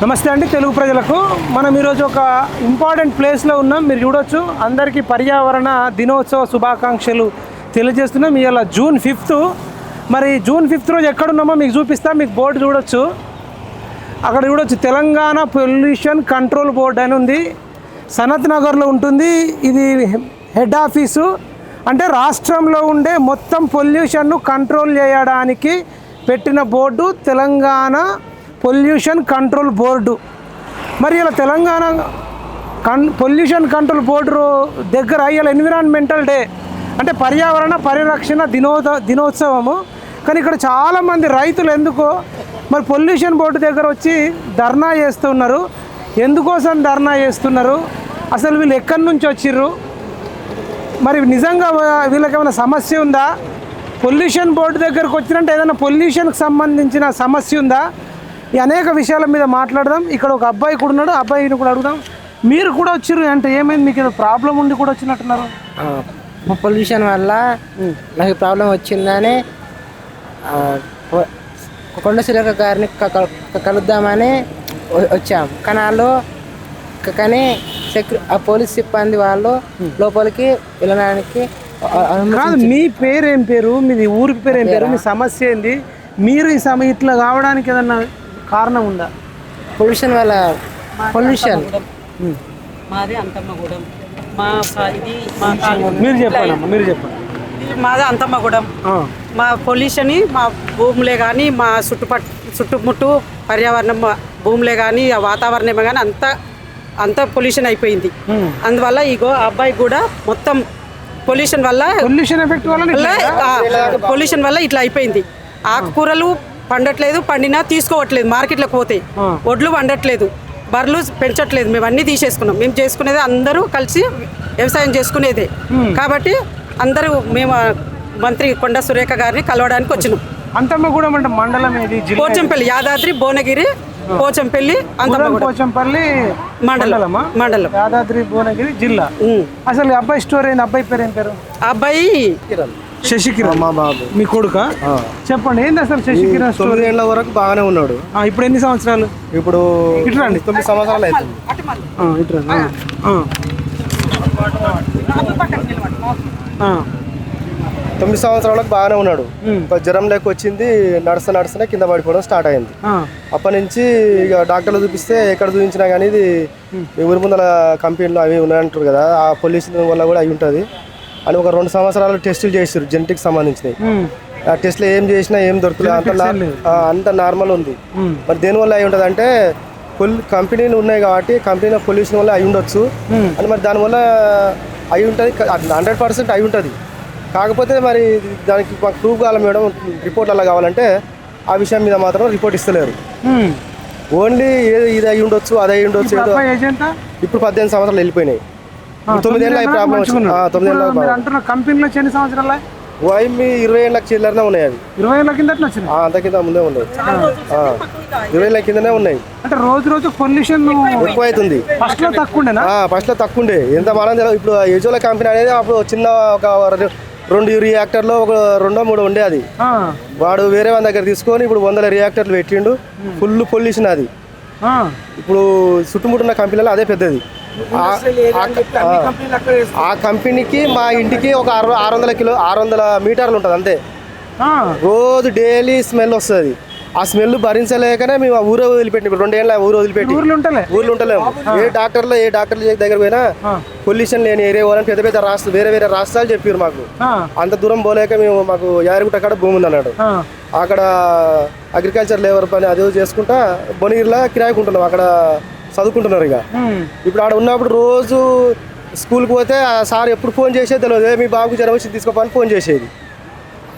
నమస్తే అండి తెలుగు ప్రజలకు. మనం ఈరోజు ఒక ఇంపార్టెంట్ ప్లేస్లో ఉన్నాం. మీరు చూడొచ్చు, అందరికీ పర్యావరణ దినోత్సవ శుభాకాంక్షలు తెలియజేస్తున్నాం. ఇవాళ జూన్ 5. మరి జూన్ 5 రోజు ఎక్కడున్నామో మీకు చూపిస్తా. మీకు బోర్డు చూడొచ్చు, అక్కడ చూడొచ్చు తెలంగాణ పొల్యూషన్ కంట్రోల్ బోర్డు అని ఉంది. సనత్ నగర్లో ఉంటుంది. ఇది హెడ్ ఆఫీసు. అంటే రాష్ట్రంలో ఉండే మొత్తం పొల్యూషన్ను కంట్రోల్ చేయడానికి పెట్టిన board Telangana pollution control board. మరి ఇలా తెలంగాణ పొల్యూషన్ కంట్రోల్ బోర్డు దగ్గర ఇలా ఎన్విరాన్మెంటల్ డే అంటే పర్యావరణ పరిరక్షణ దినోత్సవము. కానీ ఇక్కడ చాలామంది రైతులు ఎందుకో మరి పొల్యూషన్ బోర్డు దగ్గర వచ్చి ధర్నా చేస్తున్నారు. ఎందుకోసం ధర్నా చేస్తున్నారు, అసలు వీళ్ళు ఎక్కడి నుంచి వచ్చిర్రు, మరి నిజంగా వీళ్ళకి ఏమైనా సమస్య ఉందా, పొల్యూషన్ బోర్డు దగ్గరకు వచ్చినట్టు ఏదైనా పొల్యూషన్కి సంబంధించిన సమస్య ఉందా, ఈ అనేక విషయాల మీద మాట్లాడదాం. ఇక్కడ ఒక అబ్బాయి కూడా ఉన్నాడు, అబ్బాయిని కూడా అడుగుదాం. మీరు కూడా వచ్చారు అంటే ఏమైంది, మీకు ఏదో ప్రాబ్లం ఉండి కూడా వచ్చినట్టున్నారు? పొల్యూషన్ వల్ల నాకు ప్రాబ్లం వచ్చిందని కొండ సురేఖ గారిని కలుద్దామని వచ్చాం. కానీ ఆ పోలీస్ సిబ్బంది వాళ్ళు లోపలికి వెళ్ళడానికి కాదు. మీ పేరు ఏం పేరు, మీది ఊరి పేరు ఏం పేరు, మీ సమస్య ఏంది, మీరు ఈ ఇట్లా కావడానికి ఏదన్నా కారణం ఉందా? పొల్యూషన్ వల్ల. పొల్యూషన్ మాది అంతమ్మగూడెం. మీరు చెప్పండి అమ్మా, మీరు చెప్పండి. మాది అంతమ్మగూడెం. మా పొల్యూషన్ మా భూములే కానీ మా చుట్టుముట్టు పర్యావరణం భూములే కానీ ఆ వాతావరణమే కానీ అంత పొల్యూషన్ అయిపోయింది. అందువల్ల ఇగో అబ్బాయి కూడా మొత్తం పొల్యూషన్ వల్ల ఇట్లా అయిపోయింది. ఆకుకూరలు పండట్లేదు, పండినా తీసుకోవట్లేదు. మార్కెట్లోకి పోతే ఒడ్లు పండట్లేదు, బర్రెలు పెంచట్లేదు. మేము అన్నీ తీసేసుకున్నాం. మేము చేసుకునేది అందరూ కలిసి వ్యవసాయం చేసుకునేదే. కాబట్టి అందరూ మేము మంత్రి కొండ సురేఖ గారిని కలవడానికి వచ్చినాం. అంతమ్మగూడెం అంటే మండలం ఏది? పోచంపల్లి, యాదాద్రి భువనగిరి పోచంపల్లి పోచంపల్లి మండలం, యాదాద్రి భువనగిరి జిల్లా. అసలు అబ్బాయి స్టోరీ ఏంది? అబ్బాయి పేరు ఏం పేరు? అబ్బాయి శశికిరణ్. మా బాబు. మీ కొడుక? చెప్పండి ఏంది అసలు శశికిరణ్ స్టోరీ? 9 ఏళ్ల వరకు బాగానే ఉన్నాడు. ఇప్పుడు ఎన్ని సంవత్సరాలు? ఇప్పుడు ఇట్రండి, 9 సంవత్సరాలు అవుతుంది. ఇట్రండి. 9 సంవత్సరాలకు బాగానే ఉన్నాడు. జ్వరం లేక వచ్చింది, నడుస్తనే కింద పడిపోవడం స్టార్ట్ అయింది. అప్పటి నుంచి ఇక డాక్టర్లు చూపిస్తే ఎక్కడ చూపించినా కానీ ఇది ఊరి ముందల కంపెనీలు అవి ఉన్నాయంటారు కదా, ఆ పొల్యూషన్ వల్ల కూడా అయి ఉంటుంది అని ఒక 2 సంవత్సరాలు టెస్టులు చేసారు జెనెటిక్ సంబంధించినవి. ఆ టెస్ట్లో ఏం చేసినా ఏం దొరుకుతుంది, అంత నార్మల్ ఉంది. మరి దేనివల్ల అయి ఉంటుంది అంటే కంపెనీలు ఉన్నాయి కాబట్టి కంపెనీ పొల్యూషన్ వల్ల అయి ఉండొచ్చు అని. మరి దానివల్ల అయి ఉంటుంది, 100% అయి ఉంటుంది. కాకపోతే మరి దానికి మాకు ప్రూఫ్ కావాలి మేడం, రిపోర్ట్ అలా కావాలంటే ఆ విషయం మీద మాత్రం రిపోర్ట్ ఇస్తలేరు. ఓన్లీ ఇది అయి ఉండొచ్చు, అది అయి ఉండొచ్చు. ఇప్పుడు 18 సంవత్సరాలు వెళ్ళిపోయినాయి. 9 ఏళ్ళ ప్రాబ్లం వచ్చింది. 9 ఏళ్ళ కంపెనీలో ఎన్ని సంవత్సరాలు? 20 ఏళ్ళకి చిల్లరనే ఉన్నాయి. అవి 20 ఏళ్ళ కింద వచ్చినాయి. అంత కింద ముందే ఉన్నాయి. 20 ఏళ్ళ కిందనే ఉన్నాయి. అంటే రోజు పొల్యూషన్ ఎక్కువ అవుతుంది. ఫస్ట్ లో తక్కువ ఉండే ఎంత మనం ఇప్పుడు యజోల కంపెనీ అనేది అప్పుడు చిన్న ఒక 2 రియాక్టర్లో ఒక 2-3 ఉండే. అది వాడు వేరే వాళ్ళ దగ్గర తీసుకొని ఇప్పుడు 100 రియాక్టర్లు పెట్టిండు. ఫుల్ పొల్యూషన్ అది. ఇప్పుడు చుట్టుముట్టున్న కంపెనీలో అదే పెద్దది. ఆ కంపెనీకి మా ఇంటికి ఒక 600 మీటర్లు ఉంటుంది అంతే. రోజు డైలీ స్మెల్ వస్తుంది. ఆ స్మెల్ భరించలేకనే మేము ఆ ఊరు వదిలిపెట్టి, ఇప్పుడు 2 ఏళ్ళ ఊరు వదిలిపెట్టి ఊర్లు ఉంటలేము. ఏ డాక్టర్ దగ్గర పోయినా పొల్యూషన్ లేని ఏరియా పోవాలని పెద్ద వేరే రాష్ట్రాలు చెప్పారు మాకు. అంత దూరం పోలేక మేము, మాకు యాదగిరిగుట్ట అక్కడ భూమి ఉంది అన్నాడు. అక్కడ అగ్రికల్చర్ లేబర్ పని అది చేసుకుంటా భువనగిరిలో కిరాయికుంటున్నాం. అక్కడ చదువుకుంటున్నారు. ఇక ఇప్పుడు ఆడ ఉన్నప్పుడు రోజు స్కూల్కి పోతే ఆ సార్ ఎప్పుడు ఫోన్ చేసేది తెలియదు. మీ బాబుకి జ్వరం వచ్చి తీసుకోపని ఫోన్ చేసేది.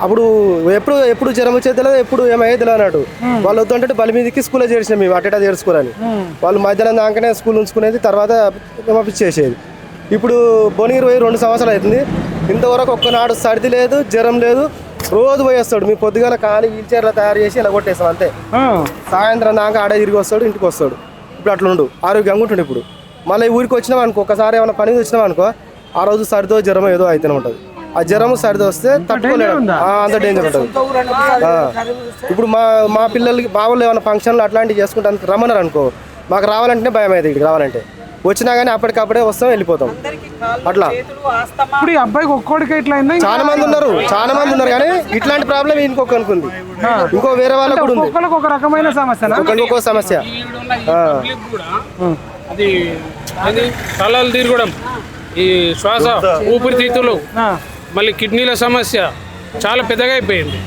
అప్పుడు ఎప్పుడు జ్వరం వచ్చేది తెలియదు, ఎప్పుడు ఏమయ్యేది తెలియదు అన్నట్టు. వాళ్ళు వద్దంటే బలి మీదకి స్కూల్లో చేర్చినాం మేము, అట్టేటా చేర్చుకోరని. వాళ్ళు మధ్యాహ్నం దాకానే స్కూల్ ఉంచుకునేది, తర్వాత పంపించేసేది. ఇప్పుడు భువనగిరి పోయి 2 సంవత్సరాలు అవుతుంది. ఇంతవరకు ఒక్కనాడు సర్ది లేదు, జ్వరం లేదు. రోజు పోయి వస్తాడు. మీ పొద్దుగాల ఖాళీ వీల్చైర్లో తయారు చేసి ఇలా కొట్టేస్తాం అంతే. సాయంత్రం దాకా ఆడే తిరిగి వస్తాడు, ఇంటికి వస్తాడు. ఇప్పుడు అట్లా ఉండు, ఆరోగ్యంగా ఉంటుండే. ఇప్పుడు మళ్ళీ ఊరికి వచ్చినాం అనుకో, ఒకసారి ఏమైనా పని వచ్చినాం అనుకో, ఆ రోజు సర్దో జ్వరం ఏదో అయితేనే ఉంటుంది. ఆ జ్వరం సర్ది వస్తే తట్టుకోలేడు, అంత డేంజర్ ఉంటుంది. ఇప్పుడు మా పిల్లలకి మా వాళ్ళు ఏమైనా ఫంక్షన్లు అట్లాంటివి చేసుకుంటానికి రమ్మన్నారు అనుకో, మాకు రావాలంటే భయం అవుతుంది ఇక్కడికి రావాలంటే. వచ్చినా కానీ అప్పటికప్పుడే వస్తాం వెళ్ళిపోతాం అట్లా. ఇప్పుడు ఈ అబ్బాయికి ఒక్కోడికి ఇట్లా అయిందా? చాలా మంది ఉన్నారు కానీ ఇట్లాంటి ప్రాబ్లం ఇంకొక అనుకుంది, ఇంకో వేరే వాళ్ళకు కూడా ఉంది. ఒక్కొక్కరికి ఒక రకమైన సమస్య. ఒక్కొక్క సమస్య. అది అది తలలు తిరగడం, ఈ శ్వాస ఊపిరితిత్తులు, మళ్ళీ కిడ్నీల సమస్య చాలా పెద్దగా అయిపోయింది.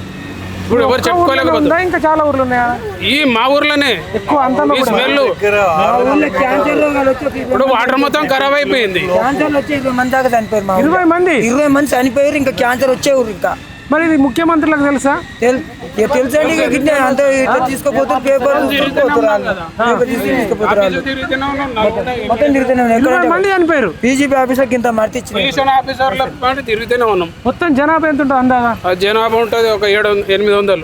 ఇప్పుడు ఎవరు చెప్పుకోలేకపోతే ఇంకా చాలా ఊర్లు ఉన్నాయా? ఈ మా ఊర్లోనే ఎక్కువ అంతా ఈ స్మెల్. ఇప్పుడు వాటర్ మొత్తం ఖరాబ్ అయిపోయింది. క్యాన్సర్ వచ్చి 20 మంది దాకా చనిపోయారు. 20 మంది 20 మంది చనిపోయారు. ఇంకా క్యాన్సర్ వచ్చే ఊరు ఇంకా. మరి ఇది ముఖ్యమంత్రులకు తెలుసా? తెలుసండి. ఇక గిట్ల అంత ఇట్లా తీసుకుపోతారు, పేపర్ తీసుకుపోతారు, మొత్తం తిరుగుతూనే 20 మంది చనిపోయారు. బీజేపీ ఆఫీసర్కి ఇంత మర్తి ఇచ్చింది. పొల్యూషన్ ఆఫీసర్ల పాటు తిరుగుతూనే ఉన్నాం. మొత్తం జనాభా ఎంత ఉంటుంది అందాగా? ఆ జనాభా ఉంటుంది ఒక 700-800.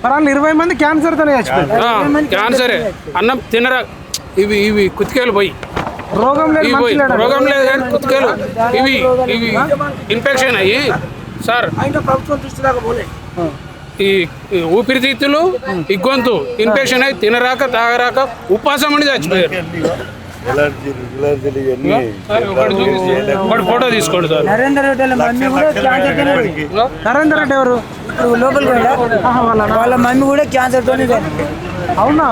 మరి వాళ్ళు 20 మంది క్యాన్సర్ తోనే చచ్చిపోయారు. క్యాన్సరే. అన్నం తినరా, ఇవి కుతికేలు పోయి రోగం లేదు, ఇవి పోయి మనిషి లేడా? రోగం లేదు కానీ కుతికేలు ఇవి ఇన్ఫెక్షన్ అయ్యి సార్ ఈ ఊపిరితిత్తులు, ఈ గొంతు ఇన్ఫెక్షన్ అయ్యి తినరాక తాగరాక ఉపాసం ఉండి చచ్చిపోయారు. ఒకటి ఫోటో తీసుకోండి సార్. నరేందర్ రెడ్డి వాళ్ళ మమ్మీ కూడా క్యాన్సర్ తోనే. నరేందర్ రెడ్డి ఎవరు? లోపల వాళ్ళ మమ్మీ కూడా క్యాన్సర్ తోనే. అవునా?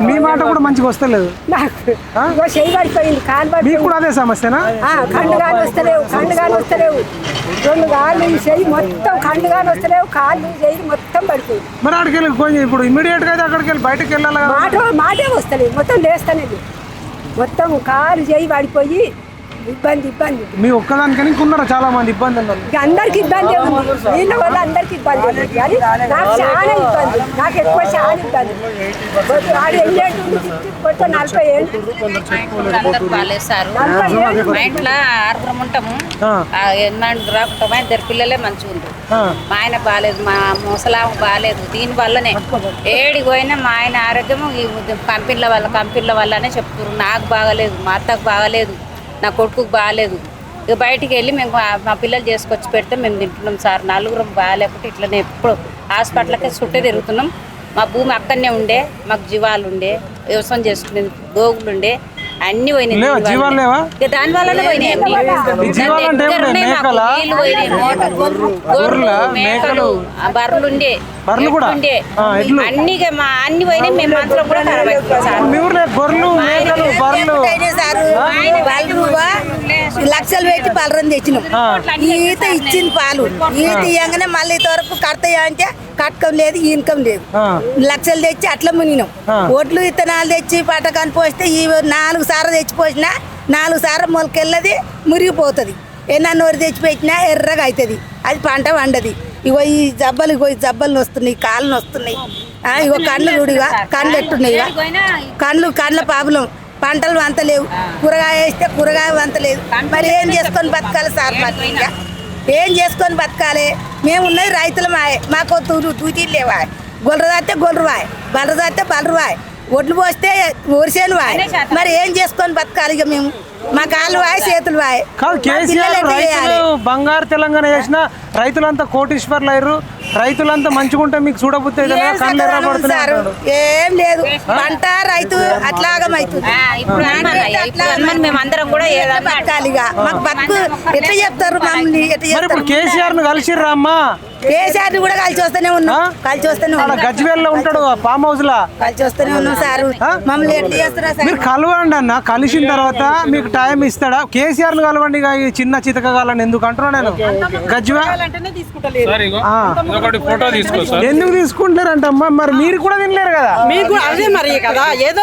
మీ మాట కూడా మంచిగా వస్తలేదు. మీకు కూడా అదే సమస్యనా? కండు కానీ వస్తలేవు, కండు కానీ వస్తలేవు, 2 కాళ్ళు చెయ్యి మొత్తం కండు కానీ వస్తలేవు, కాళ్ళు చెయ్యి మొత్తం పడిపోయింది. మరి అక్కడికి వెళ్ళి కొంచెం ఇప్పుడు ఇమీడియట్ గా అయితే అక్కడికి వెళ్ళి బయటకు వెళ్ళాలి కదా? మాటే వస్తలేదు, మొత్తం లేస్తానే మొత్తం కాలు చెయ్యి పడిపోయి ఇబ్బంది. మీ ఒక్కదానికని ఉన్నారా చాలా మంది ఇబ్బంది ఉన్నారు? ఇక అందరికి ఇబ్బంది ఉంది, వీళ్ళ వల్ల అందరికి ఇబ్బంది ఉంది. కానీ నాకు చాలా ఇబ్బంది, నాకు ఎక్కువ చాలా ఇబ్బంది. ఆడు 40 ఏళ్ళు బాగాలేదు సార్. మా ఇంట్లో 6 ఉంటాము. 8 రాకుంటాము. 2 పిల్లలే మంచిగా ఉంది. మా ఆయన బాగాలేదు, మా ముసలాము బాగాలేదు. దీని వల్లనే ఏడికి పోయినా మా ఆయన ఆరోగ్యము ఈ కంపెనీల వల్లనే చెప్తున్నారు. నాకు బాగాలేదు, మా అత్తకు బాగాలేదు, నా కొడుకుకు బాగాలేదు. ఇక బయటికి వెళ్ళి మేము మా పిల్లలు చేసుకొచ్చి పెడితే మేము తింటున్నాం సార్. 4 బాగాలేకపోతే ఇట్లనే ఎప్పుడు హాస్పిటల్కి చుట్టే తిరుగుతున్నాం. మా భూమి అక్కడనే ఉండే, మాకు జీవాలు ఉండే, వ్యవసాయం చేసుకునేది, గోగులు ఉండే, అన్ని పోయినాయి. దాని వల్లనే పోయినాయి. గొర్రెలు, మేకలు, బర్రెలు ఉండే, అన్ని పోయినాయి. మేము మాత్రం కూడా ఖరాబ్ లక్షలు పెట్టి పలరం తెచ్చినాం. ఈత ఇచ్చింది పాలు, ఈత ఇవ్వగానే మళ్ళీ ఇంతవరకు కడతాయా అంటే కట్టకం లేదు, ఇన్కం లేదు. లక్షలు తెచ్చి అట్లా మునిగినాం. ఒడ్లు ఇత్తనాలు తెచ్చి పట్టకాన్ని పోస్తే ఈ 4 సార్లు తెచ్చి పోసినా 4 సార్లు మొలకెళ్ళది, మురిగిపోతుంది. ఎన్నోరు తెచ్చి పెట్టినా ఎర్రగా అవుతుంది, అది పంట వండది. ఇగో ఈ జబ్బలు వస్తున్నాయి, కాళ్ళు వస్తున్నాయి. ఇగో కళ్ళు చూడిగా కళ్ళు ఎట్టున్నాయి, కళ్ళ ప్రాబ్లం. పంటలు వంతలేవు, కూరగాయ వేస్తే కూరగాయ వంతలేదు. మరి ఏం చేసుకొని బతకాలి సార్? మరి ఇంకా ఏం చేసుకొని బతకాలి? మేము ఉన్నది రైతుల మాయ, మాకు దూటీలు లేవా? గొర్రె దాస్తే గొర్రె వాయ్, బర్రె దాస్తే బర్రె వాయ్, ఒడ్లు పోస్తే ఒరిసేలు వాయ్. మరి ఏం చేసుకొని బతకాలి? ఇక మేము మా కాళ్ళు వాయ్, చేతులు వాయ్. బంగారు తెలంగాణ చేసిన రైతులంతా కోటీశ్వర్లు అయ్యారు. రైతులంతా మంచిగా ఉంటే మీకు చూడబుద్ధి ఏం లేదు. పంట రైతు అట్లాగమైతుంది. మేమందరం కూడా బతకాలిగా మాకు బతుకు ఎట్లా చెప్తారు మమ్మల్ని? ఎట్లా కేసీఆర్ ను కలిసిర్రా అమ్మా? కేసీఆర్ కూడా కలిసి వస్తూనే ఉన్నాం, కలిసి వస్తూనే ఉన్నాం. గజ్వేల్ లో ఉంటాడు ఫామ్ హౌస్ లా, కలిసి వస్తూనే ఉన్నాం సార్. మమ్మల్ని ఎట్లా చేస్తారా సార్? మీరు కలవండి అన్న, కలిసిన తర్వాత మీకు టైం ఇస్తాడా? కేసీఆర్ ను కలవండి, ఈ చిన్న చితకాలని ఎందుకు అంటున్నా నేను. గజ్వేల్ ఎందుకు తీసుకుంటారంటమ్మా? మరి మీరు కూడా తినలేరు కదా? మీకు అదే మరి కదా, ఏదో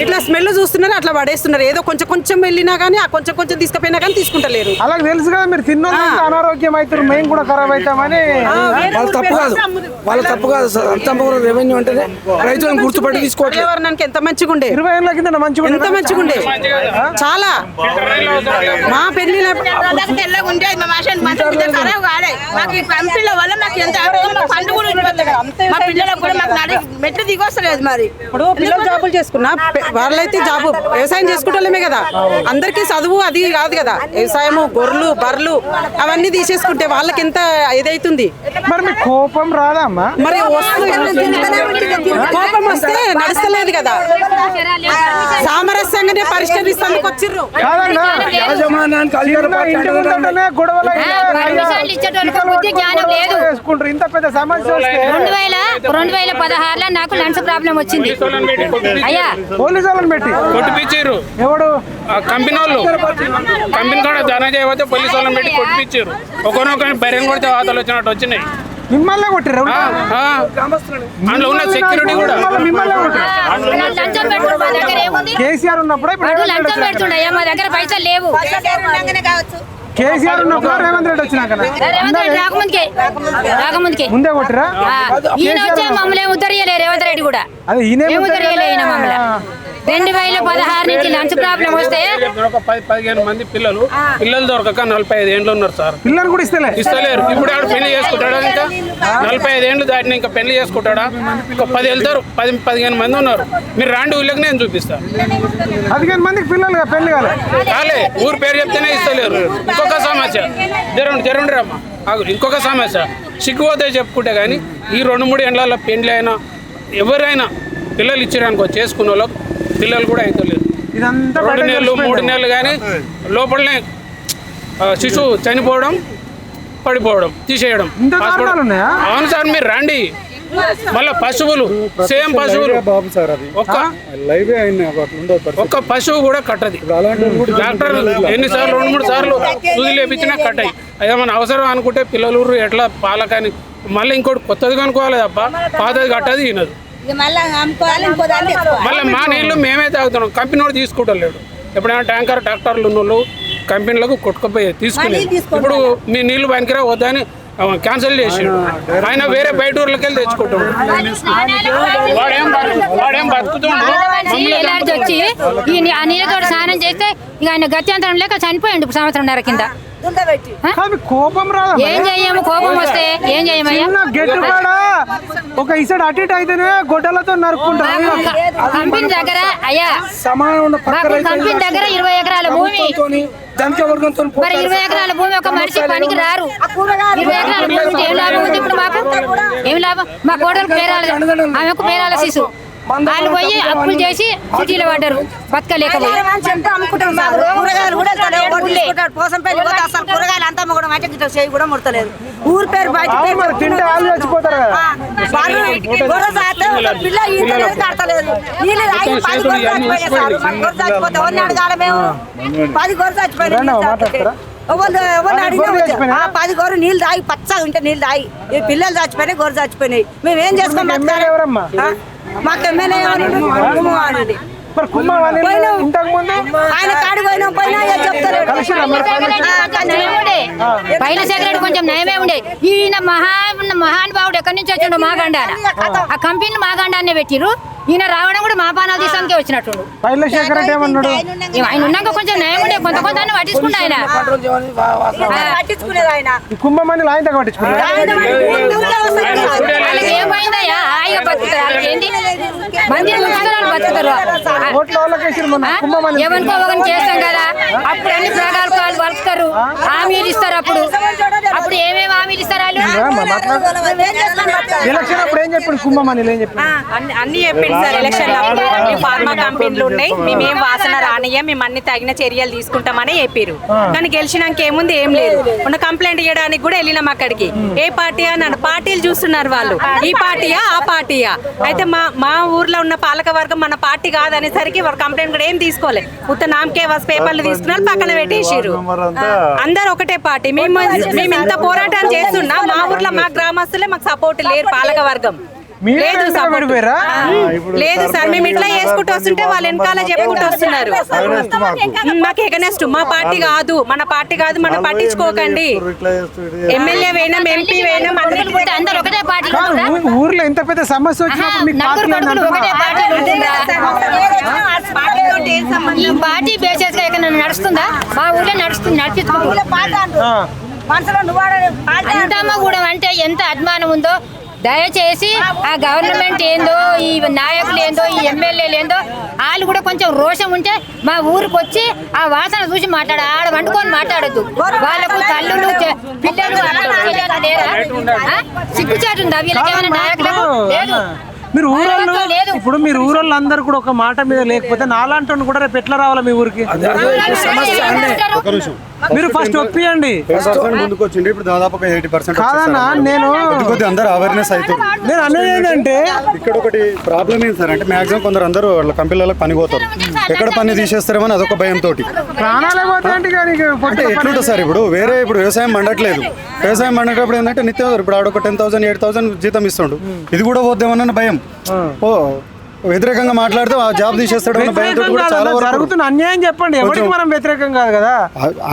ఇట్లా స్మెల్ చూస్తున్నారు, అట్లా పడేస్తున్నారు. ఏదో కొంచెం వెళ్ళినా కానీ ఆ కొంచెం తీసుకుపోయినా కానీ తీసుకుంటలేరు. అలా తెలుసు కదా, మీరు తిన్న అనారోగ్యం అవుతారు, మేము కూడా ఖరాబ్ అవుతామని. తప్పు కాదు. వాళ్ళ తప్పు కాదు సార్. అంతపురం రెవెన్యూ అంటేనే రైతులను గుర్తుపట్టి తీసుకోవట్లేదు. పర్యావరణానికి ఎంత మంచిగా ఉండే, 20 ఏళ్ళ కింద మంచిగా ఎంత మంచిగా ఉండే, చాలా మా పెళ్లి తెల్లగా ఉండే మాకు ఈ పంపిణీల వల్ల మాకు ఎంత పండుగ మా పిల్లలకు కూడా మాకు మెట్లు దిగొస్తలేదు. మరి ఇప్పుడు పిల్లలు జాబులు చేసుకున్నా వాళ్ళైతే జాబు వ్యవసాయం చేసుకుంటలేమే కదా, అందరికీ చదువు అది కాదు కదా. వ్యవసాయము గొర్రెలు బర్రెలు అవన్నీ తీసేసుకుంటే వాళ్ళకి ఎంత ఇదైతుంది. మరి మీకు కోపం రాదా అమ్మా? మరి కోపం వస్తే నడుస్తలేదు కదా, సామరస్యంగానే పరిష్కరిస్తానికి వచ్చిర్రు. కాదన్నా, యాజమాన్యానికి అధికార చిన్న పార్టీ ఇంటి అండదండ. ముందటనే గొడవలు అయితే పర్మిషన్లు ఇచ్చేటోళ్ళకి బుద్ధి జ్ఞానం లేదు. వేసుకుంటారు. ఇంత పెద్ద సమస్య వస్తే 2016లో నాకు లంచ్ ప్రాబ్లం వచ్చింది అయ్యా. పోలీసు వాళ్ళని పెట్టి కొట్టిపిచ్చారు. ఎవడు కంపెనీ వాళ్ళు కంపెనీ కూడా ధన చేయకపోతే పోలీసు వాళ్ళని పెట్టి కొట్టిపిచ్చారు. ఒకరినొకరిని బెరం కొడితే వాతలు వచ్చినట్టు వచ్చినాయి. మిమ్మల్ని కొట్టిర్రు అందులో ఉన్న సెక్యూరిటీ కూడా మిమ్మల్ని కొట్టిర్రు. లంచం పెడుతుండే మా దగ్గర ఏముంది? కేసీఆర్ ఉన్నప్పుడు వాడు లంచం పెడుతుండయ్యా, మా దగ్గర పైసలు లేవు. కావచ్చు. కేసీఆర్ ఉన్నప్పుడు రేవంత్ రెడ్డి వచ్చినాక రేవంత్ రెడ్డి రాకముందుకే ముందే కొట్టిరా? ఈయన వచ్చే మమ్మల్ని ఉత్తరియలే. రేవంత్ రెడ్డి కూడా అదే ఈయన ఏం ఉత్తరియలే ఈయన మమ్మల్ని. 2016 నుంచి లంచ్ ప్రాబ్లం వస్తే ఒక 10-15 మంది పిల్లలు దొరకక 45 ఏండ్లు ఉన్నారు సార్. పిల్లలు కూడా ఇస్తలేరు. ఇప్పుడు ఆడు పెళ్లి చేసుకుంటాడా? ఇంకా 45 ఏండ్లు దాటిన ఇంకా పెళ్లి చేసుకుంటాడా? ఇంకా 10 వెళ్తారు. 10-15 మంది ఉన్నారు. మీరు రాండి ఊళ్ళకి నేను చూపిస్తాను. 15 మందికి పిల్లలు పెళ్లి కాలే ఊరు పేరు చెప్తేనే ఇస్తలేరు. ఇంకొక సమస్య జరండి రమ్మా ఆగు. ఇంకొక సమస్య సిగ్గుపోతే చెప్పుకుంటే కానీ ఈ 2-3 ఏండ్ల పెళ్లి అయినా ఎవరైనా పిల్లలు ఇచ్చేయడానికి చేసుకున్న వాళ్ళకి పిల్లలు కూడా అవుతలేరు. 2 నెలలు 3 నెలలు కానీ లోపలనే శిశువు చనిపోవడం, పడిపోవడం, తీసేయడం. అవును సార్, మీరు రండి. మళ్ళీ పశువులు సేమ్ పశువులు ఒక్క పశువు కూడా కట్టది. డాక్టర్ ఎన్నిసార్లు 2-3 సార్లు సూది లేపించినా కట్టాయి. ఏమన్నా అవసరం అనుకుంటే పిల్లలు ఎట్లా పాలకని మళ్ళీ ఇంకోటి కొత్తది కనుక్కోవాలి తప్ప పాతది కట్టది ఈయనది. మళ్ళీ మా నీళ్లు మేమే తాగుతున్నాం. కంపెనీ వాడు తీసుకుంటలేడు. ఎప్పుడైనా ట్రాక్టర్లు ఉన్న వాళ్ళు కంపెనీలకు కొట్టుకుపోయి తీసుకునేది. ఇప్పుడు మీ నీళ్లు పనికిరా వద్దని క్యాన్సిల్ చేసి ఆయన వేరే బయట ఊర్లకి వెళ్ళి తెచ్చుకుంటాడు. వాడేం బతుకుతుండ్రు. ఎలర్జీ వచ్చి ఆ నీళ్ళతో స్నానం చేస్తే ఇక ఆయన గత్యంతరం లేక చనిపోయిండు 1.5 సంవత్సరం కింద. కోపం రాదు. ఏం చెయ్యము, కోపం వస్తే ఏం చెయ్యమయ్యా? గెట్టుకాడా ఒక ఇసడు అటు ఇటు అయితేనే గొడ్డలతో నరుక్కుంటారు. కంపెనీ దగ్గర అయ్యా కంపెనీ దగ్గర 20 ఎకరాల భూమి. మరి 20 ఎకరాల భూమి ఒక మనిషి పనికి రారు. 20 ఎకరాల భూమి ఏం లాభం ఉంది ఇప్పుడు మాకు? ఏం లాభం? మా కోడలు పేరాలి, ఆమెకు పేరాల శిశు. వాళ్ళు పోయి అప్పులు చేసి సిటీలో పడ్డారు బతకలేకపోయి. కూరగాయలు అంతా చేయి కూడా ముడతలేదు. ఊరు పేరు కడతలేదు. నీళ్ళు 10 గొర్రెలు చచ్చిపోయినాయి. 10 గొర్రెలు నీళ్ళు తాగి పచ్చగా ఉంటే నీళ్ళు తాగి ఈ పిల్లలు చచ్చిపోయినాయి, గొర్రెలు చచ్చిపోయినాయి. మేమేం చేసుకోం? మాకు ఎమ్మెల్యే ఆయన కాడికి పోయినా చెప్తారు. పైన సెక్రటరీ కొంచెం నయమే ఉండే. ఈయన మహానుభావుడు ఎక్కడి నుంచి వచ్చిండు? మాగండాన. ఆ కంపెనీ మాగండాన్నే పెట్టిరు. ఈయన రావడం కూడా మా పానాలు తీసానికే వచ్చినట్టు. ఆయన ఉన్నాక కొంచెం నయం ఉండే. కొంత పట్టించుకుంటా ఆయన. పట్టించుకునేది ఆయన. వాళ్ళకి ఏమైందయ్యా? హాయిగా బతుకుతారు. వాళ్ళకి ఏంటి మంది బతుకుతారు. ఎవరికో ఒకరిని చేస్తాం కదా. అప్పుడు అన్ని ప్రకారాలు వలుస్తారు, హామీలు ఇస్తారు. అప్పుడు ఏమేమి హామీలు ఇస్తారు వాళ్ళు? అన్ని చెప్పింది సార్. ఎలక్షన్ ఫార్మా కంపెనీలు ఉన్నాయి, మేమేం వాసన రానియ్యం, మేము అన్ని తగిన చర్యలు తీసుకుంటామని చెప్పారు. కానీ గెలిచినాక ఏముంది? ఏం లేదు. ఉన్న కంప్లైంట్ చేయడానికి కూడా వెళ్ళినాం అక్కడికి. ఏ పార్టీ అని పార్టీలు చూస్తున్నారు వాళ్ళు. ఈ పార్టీయా ఆ పార్టీయా? అయితే మా ఊర్లో ఉన్న పాలక వర్గం మన పార్టీ కాదనేసరికి వారు కంప్లైంట్ కూడా ఏం తీసుకోలేదు. ఉత్త నామకే పేపర్లు తీసుకున్నారు, పక్కన పెట్టేసారు. అందరు ఒకటే పార్టీ. మేము ఇంత పోరాటం చేస్తున్నా మా ఊర్లో మా గ్రామస్తులే మాకు సపోర్ట్ లేరు. పాలక వర్గం లేదు లేదు సార్. మేము ఇట్లా చేసుకుంటూ వస్తుంటే వాళ్ళు వెనకాల చెప్పుకుంటూ వస్తున్నారు. మాకు ఎగనెస్ట్ మా పార్టీ కాదు, మన పార్టీ కాదు, మనం పట్టించుకోకండి. ఎమ్మెల్యే వేయడం, ఎంపీ వేయడం, అందరూ ఒకటే పార్టీ. ఊర్లో ఎంత పెద్ద సమస్య వచ్చినప్పుడు మీకు నలుగురు పార్టీ కొడుకులు ఏందంటారా? ఒకటే పార్టీలు ఉంటుందా? ఈ పార్టీ బేసెస్ గా ఎక్కడ నడుస్తుందా? మా ఊర్లో నడిపించుకుంటున్నాం. అంతమ్మగూడెం అంటే ఎంత అభిమానం ఉందో దయచేసి ఆ గవర్నమెంట్ ఏందో, ఈ నాయకులు ఏందో, ఈ ఎమ్మెల్యేలు ఏందో, వాళ్ళు కూడా కొంచెం రోషం ఉంటే మా ఊరికి వచ్చి ఆ వాసన చూసి ఆడ వండుకొని మాట్లాడద్దు. వాళ్ళకు తల్లులు పిల్లలు లేరా? సిగ్గుచాటు ఉందా వీళ్ళకి? ఏమైనా నాయకులకు లేదు. మీరు ఊరోళ్ళు ఇప్పుడు మీరు ఊరోళ్ళు అందరు కూడా ఒక మాట మీద లేకపోతే నాలాంటి కూడా రేపు ఎట్లా రావాలా మీ ఊరికి? మీరు ఫస్ట్ ఒప్పియండి. ముందుకు వచ్చింది ఇప్పుడు దాదాపు 80% కాదన్నా, నేను అందరూ అవేర్నెస్ అవుతారు. నేను అనేది ఏంటంటే ఇక్కడ ఒకటి ప్రాబ్లం ఏంటి సార్ అంటే మాక్సిమం కొందరు అందరూ వాళ్ళ కంపెనీలకు పని పోతారు. ఎక్కడ పని తీసేస్తారేమో అదొక భయంతో ప్రాణాలే పోతాయంటే అంటే ఎట్లుంటుంది సార్ ఇప్పుడు వ్యవసాయం మండట్లేదు. వ్యవసాయం మండేటప్పుడు ఏంటంటే నిత్యం ఇప్పుడు ఆడొక 10,000 8,000 జీతం ఇస్తుండు. ఇది కూడా పోద్దామన్న భయం. వ్యతిరేకంగా మాట్లాడితే ఆ జాబ్ తీసేస్తాడు అన్న భయంతో కూడా చాలా వరకు జరుగుతున్న అన్యాయం చెప్పండి. ఎవరికి మనం వ్యతిరేకం కాదు కదా.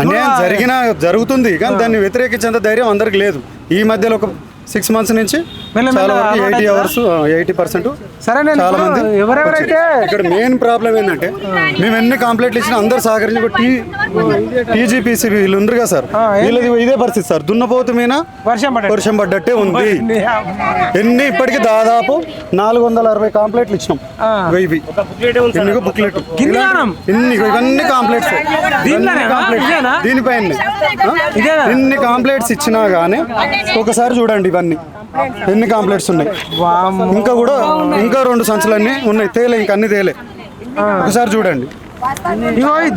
అన్యాయం జరుగుతుంది కానీ దాన్ని వ్యతిరేకించేంత ధైర్యం అందరికి లేదు. ఈ మధ్యలో ఒక 6 months నుంచి చాలా వరకు 80% సరే. చాలా మంది ఎవరెవరైతే ఇక్కడ మెయిన్ ప్రాబ్లం ఏంటంటే మేము ఎన్ని కంప్లైంట్లు ఇచ్చినా అందరు సహకరించి టీజీపీసీ వీళ్ళు ఉండరు కదా సార్, వీళ్ళది ఇదే పరిస్థితి సార్. దున్నపోతు మీద వర్షం పడ్డట్టే ఉంది. ఇప్పటికీ దాదాపు 460 కంప్లైంట్లు ఇచ్చినాం. బుక్లెట్ ఇవన్నీ కంప్లైంట్స్ దీనిపైన ఇన్ని కంప్లైంట్స్ ఇచ్చినా గానీ ఒకసారి చూడండి ఇవన్నీ ఎన్ని కంప్లైంట్స్ ఉన్నాయి. ఇంకా 2 సంచులన్నీ ఉన్నాయి, తేలే, ఇంకా అన్ని తేలే. ఒకసారి చూడండి.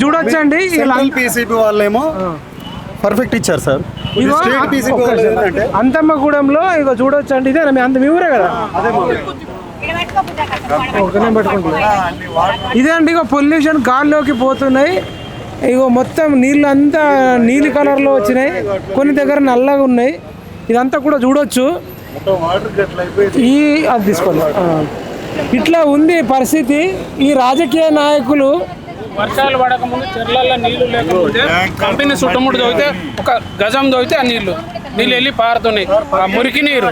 చూడొచ్చండి. పీసీపీ వాళ్ళేమో పర్ఫెక్ట్ ఇచ్చారు సార్. అంతమ్మగూడెంలో ఇగో చూడొచ్చండి. ఇదే మీ ఊరే కదా? ఇదే అండి. ఇగో పొల్యూషన్ గాల్లోకి పోతున్నాయి. ఇగో మొత్తం నీళ్ళు అంతా నీలి కలర్లో వచ్చినాయి, కొన్ని దగ్గర నల్లగా ఉన్నాయి. ఇదంతా కూడా చూడొచ్చు. అది తీసుకోండి. ఇట్లా ఉంది పరిస్థితి. ఈ రాజకీయ నాయకులు వర్షాలు పడకముందు చెర్లల్లో నీళ్లు లేకపోతే కంపెనీ చుట్టుముట్టు దొరికితే ఒక గజం దొరికితే ఆ నీళ్లు వెళ్ళి పారుతున్నాయి. ఆ మురికి నీరు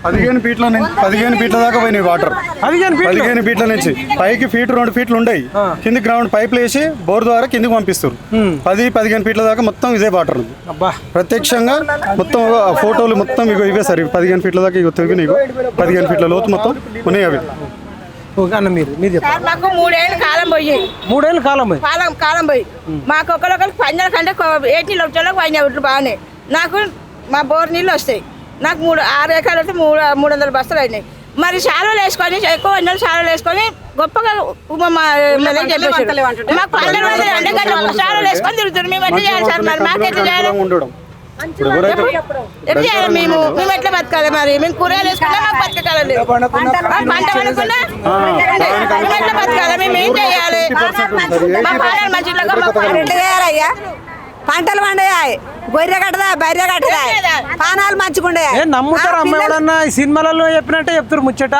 15 ఫీట్ల దాకా పోయినాయి వాటర్. 15 ఫీట్ల నుంచి పైకి 2 ఫీట్లు ఉండయి. కింది గ్రౌండ్ పైపులు వేసి బోర్ ద్వారా కిందికి పంపిస్తారు. 10-15 ఫీట్ల దాకా మొత్తం ఇదే వాటర్ ఉంది. ప్రత్యక్షంగా మొత్తం ఫోటోలు మొత్తం ఇవే సార్. 15 ఫీట్ల దాకా తిరిగి 15 ఫీట్ల లోతు మొత్తం ఉన్నాయి అవి. మాకు 3 ఏళ్ళ కాలం పోయి 3 ఏళ్ళ కాలం పోయి మాకు ఒకరికి 10 కంటే 8 నీళ్ళు వచ్చేలోకి 10 ఒట్లు బాగానే. నాకు మా బోర్ నీళ్ళు వస్తాయి. నాకు 6 ఎకరాలు వస్తే 300 బస్తాలు అయినాయి. మరి శాలువలు వేసుకొని ఎక్కువ అన్నలు శాలువలు వేసుకొని గొప్పగా మాకు 12 అంటే శాలువలు వేసుకొని తిరుగుతుంది. మేము ఎట్లా చేయాలి సార్? మరి మాకు ఎట్లా చేయాలి? ఎట్లా చేయాలి? మేము ఎట్లా బతకాలి? మరి మేము కూరగాయలు వేసుకున్నా మాకు బతకాలి. పంట పండుకున్నా మేము ఎట్లా బతకాలి? మేము ఏం చేయాలి? మా పాలన మంచిగా పంటలు పండాయి, గొర్రె కట్టదా, బర్రె కట్టదా, పానాలు మంచిగుండే. నమ్ముతారు అమ్మాయిడన్నా సినిమాలలో చెప్పినట్టే చెప్తారు ముచ్చట.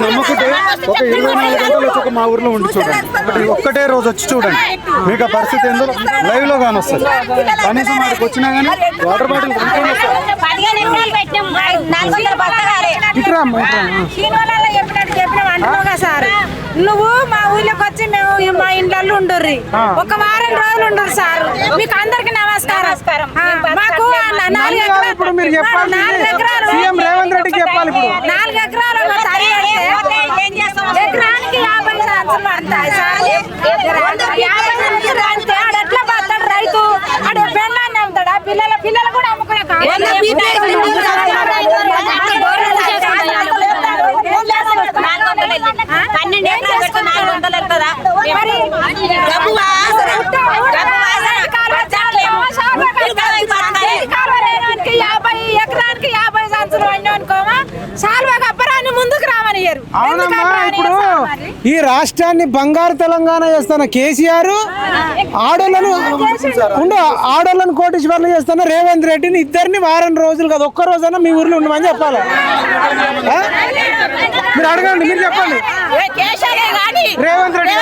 నమ్ముకుంటే ఒక 24 గంటలు వచ్చి మా ఊర్లో ఉండి చూడండి. ఒక్కటే రోజు వచ్చి చూడండి, మీకు ఆ పరిస్థితి ఏందో లైవ్ లో కానీ వస్తుంది. కనీసం వాడికి వచ్చినా కానీ వాటర్ బాటిల్ సార్. నువ్వు మా ఊళ్ళోకి వచ్చి మేము మా ఇంట్లో ఉండర్రి, ఒక వారం రోజులు ఉండరు సార్. మీకు అందరికి నమస్కారం. మాకు 4 ఎకరాలు సీఎం రేవంత్ రెడ్డికి చెప్పాలి. 4 ఎకరాలు ఎకరానికి 50 సంవత్సరాలు పడతాయి సార్. 50 సంవత్సరాలు ఎట్లా పడతాడు రైతు? అడు పెళ్ళాన్ని అమ్ముతాడా? పిల్లలు కూడా అమ్ముకునే ఎకరానికి 50 సంవత్సరాలు అనుకోమా సాల్వా అప్పరాన్ని ముందుకు రామనియరు. అవునమ్మా, ఇప్పుడు ఈ రాష్ట్రాన్ని బంగారు తెలంగాణ చేస్తున్న కేసీఆర్ ఆడోళ్ళను కోటీశ్వర్లు చేస్తున్న రేవంత్ రెడ్డిని ఇద్దరిని వారం రోజులు కాదు ఒక్క రోజైనా మీ ఊర్లో ఉండమని చెప్పాలి. మీరు అడగండి, మీరు చెప్పండి. రేవంత్ రెడ్డి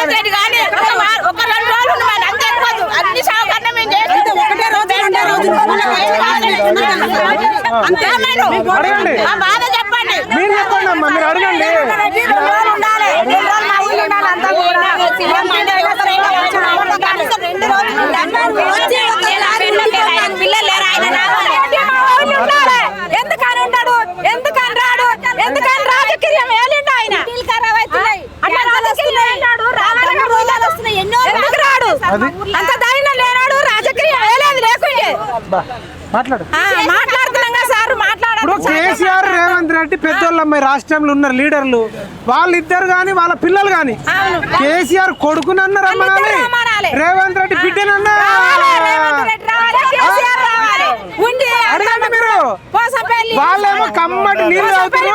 అడగండి మీరు చెప్పండి అమ్మా, మీరు అడగండి. ఎందుకని ఉంటాడు, ఎందుకని రాడు, ఎందుకని రాజకీయం ఏలిండు ఆయన ఎందుకు రాడు? అంత ధైర్యం లేనాడు, రాజకీయం ఏలేదు లేకుండే మాట్లాడుతున్నాం కదా సార్. ఇప్పుడు కేసీఆర్ రేవంత్ రెడ్డి పెద్దోళ్ళమ్మ రాష్ట్రంలో ఉన్న లీడర్లు వాళ్ళిద్దరు గాని వాళ్ళ పిల్లలు గాని కేసీఆర్ కొడుకునన్న రమ్మనాలి, రేవంత్ రెడ్డి బిడ్డనన్నా అడగండి మీరు. వాళ్ళేమో కమ్మటి నీళ్ళు తాగుతారు,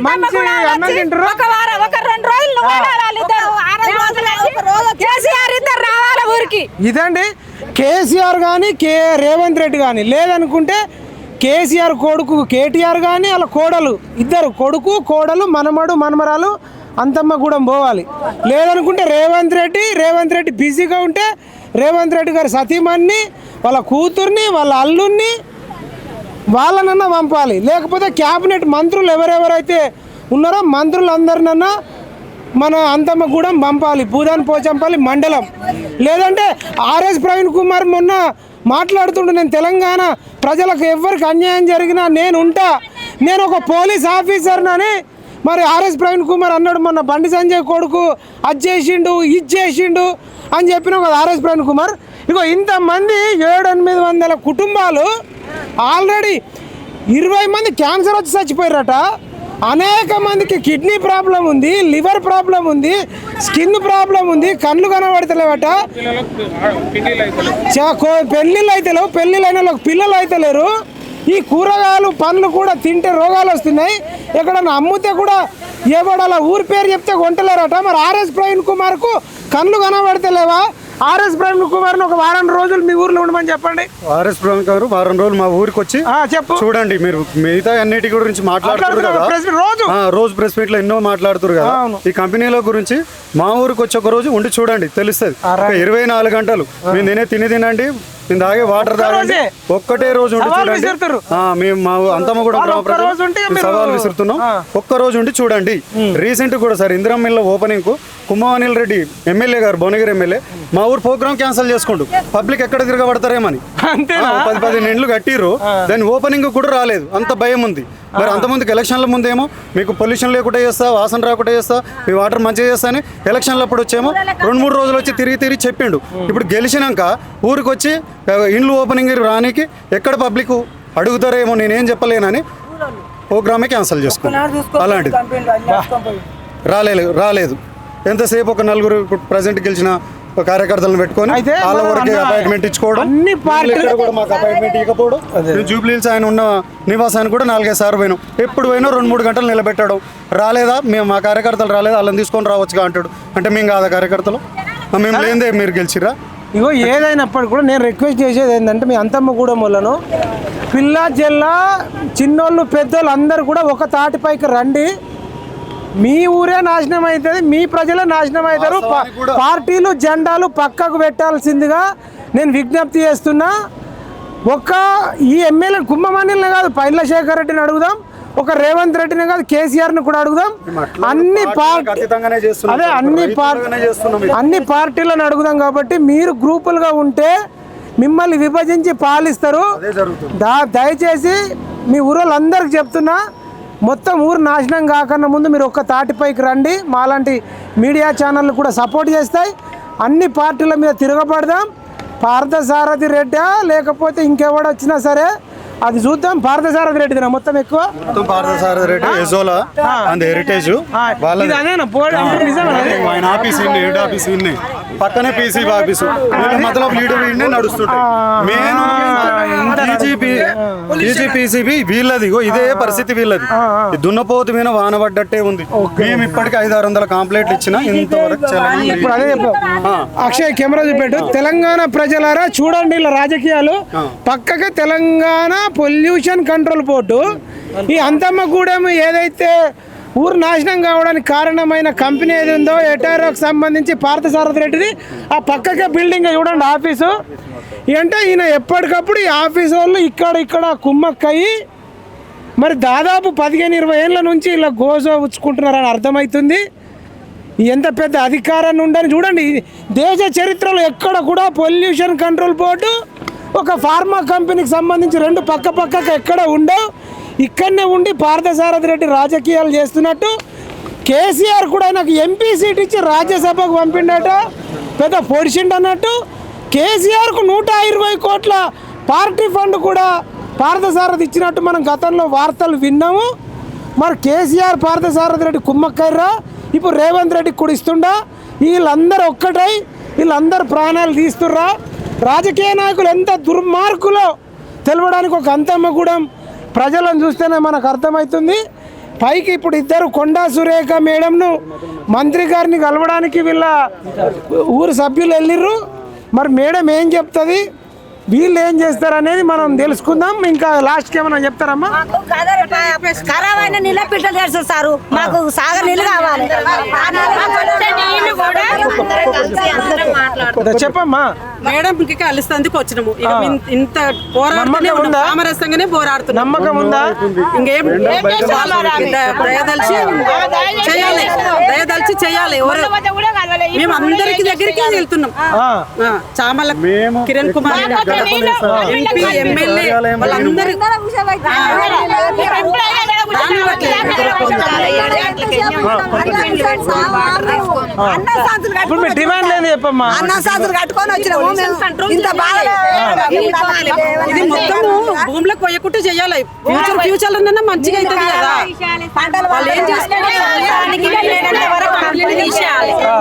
మంచి అన్నం తింటారు. ఇదండి కేసీఆర్ కానీ రేవంత్ రెడ్డి కానీ లేదనుకుంటే కేసీఆర్ కొడుకు కేటీఆర్ కానీ వాళ్ళ కోడలు ఇద్దరు కొడుకు కోడలు మనమడు మనమరాలు అంతమ్మగూడెం పోవాలి. లేదనుకుంటే రేవంత్ రెడ్డి బిజీగా ఉంటే రేవంత్ రెడ్డి గారి సతీమణిని వాళ్ళ కూతుర్ని వాళ్ళ అల్లుడిని వాళ్ళనన్నా పంపాలి. లేకపోతే క్యాబినెట్ మంత్రులు ఎవరెవరైతే ఉన్నారో మంత్రులందరినన్నా మన అంతమ్మగూడెం పంపాలి, భూదాన్ పోచంపల్లి మండలం. లేదంటే ఆర్ఎస్ ప్రవీణ్ కుమార్ మొన్న మాట్లాడుతుండే, నేను తెలంగాణ ప్రజలకు ఎవరికి అన్యాయం జరిగినా నేను ఉంటా, నేను ఒక పోలీస్ ఆఫీసర్నని మరి ఆర్ఎస్ ప్రవీణ్ కుమార్ అన్నాడు. మొన్న బండి సంజయ్ కొడుకు అది చేసిండు ఇది చేసిండు అని చెప్పిన ఒక ఆర్ఎస్ ప్రవీణ్ కుమార్. ఇగో ఇంతమంది 700-800 కుటుంబాలు ఆల్రెడీ 20 మంది క్యాన్సర్ వచ్చి చచ్చిపోయారట. అనేక మందికి కిడ్నీ ప్రాబ్లం ఉంది, లివర్ ప్రాబ్లం ఉంది, స్కిన్ ప్రాబ్లం ఉంది, కళ్ళు కనబడతలేవట, పెళ్ళిళ్ళు అయితే లేవు, పెళ్ళిళ్ళైన పిల్లలు అయితే లేరు. ఈ కూరగాయలు పండ్లు కూడా తింటే రోగాలు వస్తున్నాయి. ఎక్కడన్నా అమ్ముతే కూడా ఎవడలా ఊరి పేరు చెప్తే కొంటలేరట. మరి ఆర్ఎస్ ప్రవీణ్ కుమార్కు కళ్ళు కనబడతలేవా? ఆర్ఎస్ ప్రవీణ్ కుమార్ ఒక వారం రోజులు మీ ఊర్లో ఉండమని చెప్పండి. ఆర్ఎస్ ప్రవీణ్ గారు వారం రోజులు మా ఊరికి వచ్చి చూడండి. మీరు మిగతా అన్నిటి గురించి మాట్లాడుతున్నారు కదా, రోజు ప్రెస్ మీట్ లో ఎన్నో మాట్లాడుతున్నారు కదా, ఈ కంపెనీల గురించి మా ఊరికి వచ్చి ఒక రోజు ఉండి చూడండి, తెలుస్తుంది. 24 గంటలు మేము తినండి, నేను తాగే వాటర్ తాగండి, ఒక్కటే రోజు ఉండి చూడండి. మేము మా అంతమ్మగూడెం గ్రామ ప్రజలు సవాల్ విసురుతున్నాం, ఒక్క రోజు ఉండి చూడండి. రీసెంట్ కూడా సార్ ఇందిరా మిల్ ఓపెనింగ్ కు కుంభవాణిల్ రెడ్డి ఎమ్మెల్యే గారు, భువనగిరి ఎమ్మెల్యే మా ఊరు ప్రోగ్రామ్ క్యాన్సిల్ చేసుకుంటూ పబ్లిక్ ఎక్కడ తిరగబడతారేమని 10-15 ఏళ్ళు కట్టిర్రు, దాని ఓపెనింగ్ కూడా రాలేదు, అంత భయం ఉంది. మరి అంతమందికి ఎలక్షన్ల ముందేమో మీకు పొల్యూషన్ లేకుండా చేస్తా, వాసన రాకుండా చేస్తా, మీ వాటర్ మంచిగా చేస్తా అని ఎలక్షన్లు అప్పుడు వచ్చేమో 2-3 రోజులు వచ్చి తిరిగి చెప్పిండు. ఇప్పుడు గెలిచినాక ఊరికి వచ్చి ఇండ్లు ఓపెనింగ్ రానికి ఎక్కడ పబ్లిక్ అడుగుతారేమో నేనేం చెప్పలేనని ప్రోగ్రామే క్యాన్సిల్ చేసుకున్నాను. అలాంటిది రాలేదు. ఎంతసేపు ఒక 4 ప్రజెంట్ గెలిచిన కార్యకర్తలను పెట్టుకొని వాళ్ళ వరకు అపాయింట్మెంట్ ఇచ్చుకోవడం, మాకు అపాయింట్మెంట్ ఇవ్వకపోవడం. జూబ్లీహిల్స్ ఆయన ఉన్న నివాసానికి కూడా 4-5 సార్లు పోయినాం, ఎప్పుడు పోయినా 2-3 గంటలు నిలబెట్టడం. రాలేదా, మేము మా కార్యకర్తలు రాలేదా, వాళ్ళని తీసుకొని రావచ్చుగా అంటాడు. అంటే మేము కాదా కార్యకర్తలు, మేము లేదే మీరు గెలిచిరా? ఇగో ఏదైనప్పటికీ కూడా నేను రిక్వెస్ట్ చేసేది ఏంటంటే మీ అంతమ్మగూడెం వాళ్ళను పిల్ల జిల్లా చిన్నోళ్ళు పెద్దోళ్ళు అందరూ కూడా ఒక తాటిపైకి రండి. మీ ఊరే నాశనం అవుతుంది, మీ ప్రజలే నాశనం అవుతారు. పార్టీలు జెండాలు పక్కకు పెట్టాల్సిందిగా నేను విజ్ఞప్తి చేస్తున్నా. ఈ ఎమ్మెల్యే కుంభమణిని కాదు, పైల శేఖర్ రెడ్డిని అడుగుదాం, ఒక రేవంత్ రెడ్డిని కాదు కేసీఆర్ని కూడా అడుగుదాం. అన్ని పార్టీలను అడుగుదాం. కాబట్టి మీరు గ్రూపులుగా ఉంటే మిమ్మల్ని విభజించి పాలిస్తారు. దయచేసి మీ ఊరోళ్ళందరికీ చెప్తున్నా, మొత్తం ఊరు నాశనం కాకన్నా ముందు మీరు ఒక్క తాటిపైకి రండి. మాలాంటి మీడియా ఛానళ్ళు కూడా సపోర్ట్ చేస్తాయి. అన్ని పార్టీల మీద తిరగబడదాం. పార్థసారథి రెడ్డా లేకపోతే ఇంకెవడొచ్చినా సరే అది చూద్దాం. పార్థసారథి రెడ్డి మొత్తం ఎక్కువ పార్థసారథి రెడ్డి ఎజోలా అండ్ హెరిటేజ్ ఆయన ఆఫీస్ హెడ్ ఆఫీస్ పక్కనే పీసీ ఆఫీసు మతలబ్ లీడర్ నడుస్తుంటాయి. మెయిన్ టీజీపీసీబీ వీళ్ళది, ఇదే పరిస్థితి వీళ్ళది. దున్నపోతు మీద వాన పడ్డట్టే ఉంది. మేము ఇప్పటికీ 500-600 కంప్లైంట్లు ఇచ్చినా ఇంతవరకు అక్షయ్ కెమెరా చూపెట్టు. తెలంగాణ ప్రజలారా చూడండి ఇలా రాజకీయాలు. పక్కగా తెలంగాణ పొల్యూషన్ కంట్రోల్ బోర్డు ఈ అంతమ్మగూడెం ఏదైతే ఊరు నాశనం కావడానికి కారణమైన కంపెనీ ఏది ఉందో ఎటారోకి సంబంధించి పార్థసారథి రెడ్డిది ఆ పక్కకే బిల్డింగ్ చూడండి ఆఫీసు. అంటే ఈయన ఎప్పటికప్పుడు ఈ ఆఫీస్ వాళ్ళు ఇక్కడ కుమ్మక్కయ్యి మరి దాదాపు 15-20 ఏళ్ళ నుంచి ఇలా గోజో ఉచ్చుకుంటున్నారని అర్థమవుతుంది. ఎంత పెద్ద అధికారాన్ని ఉండని చూడండి. దేశ చరిత్రలో ఎక్కడ కూడా పొల్యూషన్ కంట్రోల్ బోర్డు ఒక ఫార్మా కంపెనీకి సంబంధించి 2 పక్కకు ఎక్కడ ఉండవు. ఇక్కడనే ఉండి పార్థసారథి రెడ్డి రాజకీయాలు చేస్తున్నట్టు కేసీఆర్ కూడా నాకు ఎంపీ సీట్ ఇచ్చి రాజ్యసభకు పంపిండట, పెద్ద పొడిచిండు అన్నట్టు. కేసీఆర్కు 120 కోట్ల పార్టీ ఫండ్ కూడా పార్థసారథి ఇచ్చినట్టు మనం గతంలో వార్తలు విన్నాము. మరి కేసీఆర్ పార్థసారథి రెడ్డి కుమ్మక్కర్రా, ఇప్పుడు రేవంత్ రెడ్డికి కూడా ఇస్తుండా? వీళ్ళందరూ ఒక్కటై వీళ్ళందరూ ప్రాణాలు తీస్తుర్రా? రాజకీయ నాయకులు ఎంత దుర్మార్గులో తెలవడానికి ఒక అంతమ్మగూడెం ప్రజలను చూస్తేనే మనకు అర్థమవుతుంది. పైకి ఇప్పుడు ఇద్దరు కొండా సురేఖ మేడంను మంత్రి గారిని కలవడానికి వీళ్ళ ఊరు సభ్యులు వెళ్ళిర్రు. మరి మేడం ఏం చెప్తుంది, వీళ్ళు ఏం చేస్తారు అనేది మనం తెలుసుకుందాం. ఇంకా లాస్ట్కి ఏమన్నా చెప్తారమ్మా? ఖరాబ్ అయిన నీళ్ళ ఫిల్టర్ చేస్తారు సారు, మాకు సాగ నీళ్ళు కావాలి. చెప్పమ్మా. మేడంకి కలిసేందుకు వచ్చినాము. ఇక ఇంత పోరాడుతూనే ఉన్నాం, సామరస్యంగానే పోరాడుతున్నాం. నమ్మకం ఉందా? ఇంకేం దయదలిచి చేయాలి. మేము అందరికి దగ్గరికి వెళ్తున్నాం. చామల కిరణ్ కుమార్ ఎంపీ, ఎమ్మెల్యే వాళ్ళందరూ డిమాండ్ లేదు చెప్పమ్మా. అన్న సాతులు కట్టుకొని వచ్చినాము. ఇంత ఇది మొత్తం భూమిలోకి పోయకుండా చేయాలి. ఫ్యూచర్ లో మంచిగా అవుతుంది కదా. వాళ్ళు ఏం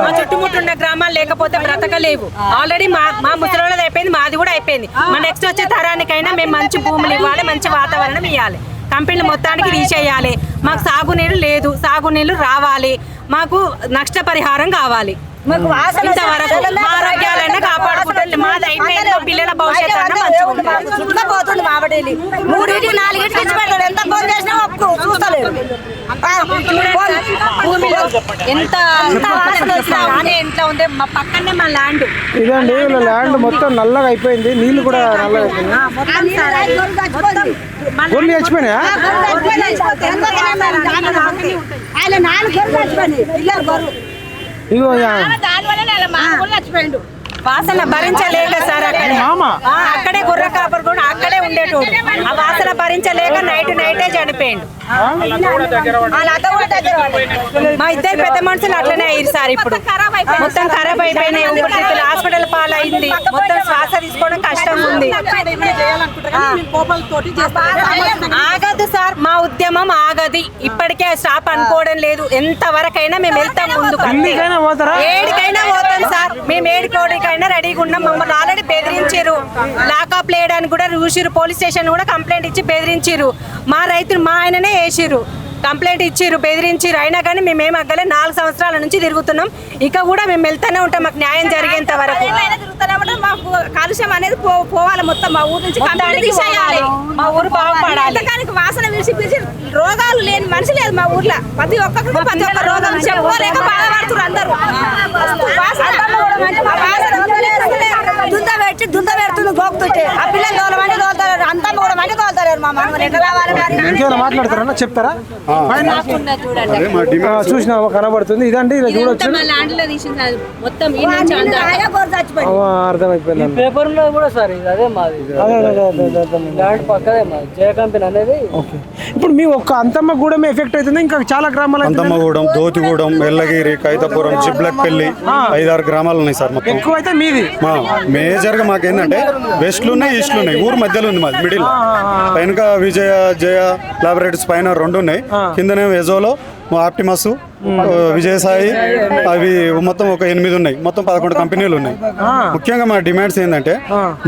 మా చుట్టుముట్టు ఉన్న గ్రామాలు లేకపోతే బ్రతకలేవు. ఆల్రెడీ మా ముసలి అయిపోయింది, మాది కూడా అయిపోయింది. మా నెక్స్ట్ వచ్చే తరానికైనా మేము మంచి భూములు ఇవ్వాలి, మంచి వాతావరణం ఇవ్వాలి. కంపెనీలు మొత్తానికి తీసేయాలి. మాకు సాగునీళ్ళు లేదు, సాగునీళ్ళు రావాలి. మాకు నష్టపరిహారం కావాలి. ఇంతవరకు మా ఆరోగ్యాలైనా కాపాడుకుంటుంది. మాది అయిపోయింది, పిల్లల భవిష్యత్తు అన్న మంచిగా పోతుంది. మాబడేలి 3-4 ఇచ్చి పెడతాడు. ఎంత ఫోన్ చేసినా చూస్తలేదు. భూమిలో ఎంత ఎంత ఉంది. మా పక్కనే మా ల్యాండ్. ఇదండి వీళ్ళ ల్యాండ్ మొత్తం నల్లగా అయిపోయింది, నీళ్లు కూడా నల్లగా అయిపోయింది. గొర్రెలు చచ్చిపోయినాయా? ఇగో వాసన భరించలేక సార్ అక్కడే గుర్ర కాపర్ కూడా అక్కడే ఉండేటోడు. ఆ వాసన భరించలేక నైటే చనిపోయిండు. మా ఇద్దరు పెద్ద మనుషులు అట్లనే అయ్యారు సార్. ఇప్పుడు మొత్తం ఖరాబ్ అయిపోయినాయి. ఊపిరితిత్తులు హాస్పిటల్ పాలైంది. మొత్తం శ్వాస తీసుకోవడం కష్టం ఉంది. ఆగదు సార్, మా ఉద్యమం ఆగది. ఇప్పటికే స్టాప్ అనుకోవడం లేదు. ఎంత వరకైనా మేము వెళ్తాం ముందుకు. ఏడికైనా పోతాం సార్. మేము ఏడికోడికైనా రెడీగా ఉన్నాం. మమ్మల్ని ఆల్రెడీ బెదిరించారు. లాకప్ లేయడానికి కూడా చూసిరు. పోలీస్ స్టేషన్ కూడా కంప్లైంట్ ఇచ్చి బెదిరించారు. మా రైతులు మా ఆయననే వేసిరు, కంప్లైంట్ ఇచ్చిర్రు, బెదిరించిర్రు. అయినా కానీ మేమేం అగ్గలే. 4 సంవత్సరాల నుంచి తిరుగుతున్నాం. ఇక కూడా మేము వెళ్తూనే ఉంటాం, మాకు న్యాయం జరిగేంత వరకు. మాకు కాలుష్యం అనేది పోవాలి. మొత్తం మా ఊరు నుంచి తీసేయాలి. మా ఊరు బాగుపడాలి. వాసన విడిచి రోగాలు లేని మనిషి లేదు మా ఊర్లో. ప్రతి ఒక్క రోగం చెప్పుకోలేక బాధపడుతున్నారు అందరూ. దుంద పెడుతుంది గోపుతుంటే ఆ పిల్లలు దోలమంటే దోలుతారు. అంతా కూడా మంది దోలుతారు. మా మనవలు ఎట్లా రావాలి? ఇంకేమైనా మాట్లాడతారా? చెప్తారా? చూసినా కనబడుతుంది. ఇదండి ఇలా చూడొచ్చు. అర్థమైపోయింది. పేపర్ లో కూడా సార్ అదే మాది. పక్కదే మాది జయ కంపెనీ అనేది. ఇప్పుడు మీ ఒక్క అంతమ్మగూడెం ఎఫెక్ట్ అవుతుంది, ఇంకా చాలా గ్రామాలు అంతమ్మగూడెం, దోతిగూడెం, ఎల్లగిరి, కైతపురం, చిబ్లక్పల్లి 5-6 గ్రామాలు ఉన్నాయి సార్. మొత్తం ఎక్కువైతే మీది. మేజర్ గా మాకేంటంటే వెస్ట్లు ఉన్నాయి, ఈస్ట్లు ఉన్నాయి. ఊరు మధ్యలో ఉంది మాది, మిడిల్. వెనుక విజయ, జయ లాబొరేటరీస్ పైన 2 ఉన్నాయి. కిందనే ఎజోలో, ఆప్టిమస్, విజయసాయి, అవి మొత్తం ఒక 8 ఉన్నాయి. మొత్తం 11 కంపెనీలు ఉన్నాయి. ముఖ్యంగా మా డిమాండ్స్ ఏంటంటే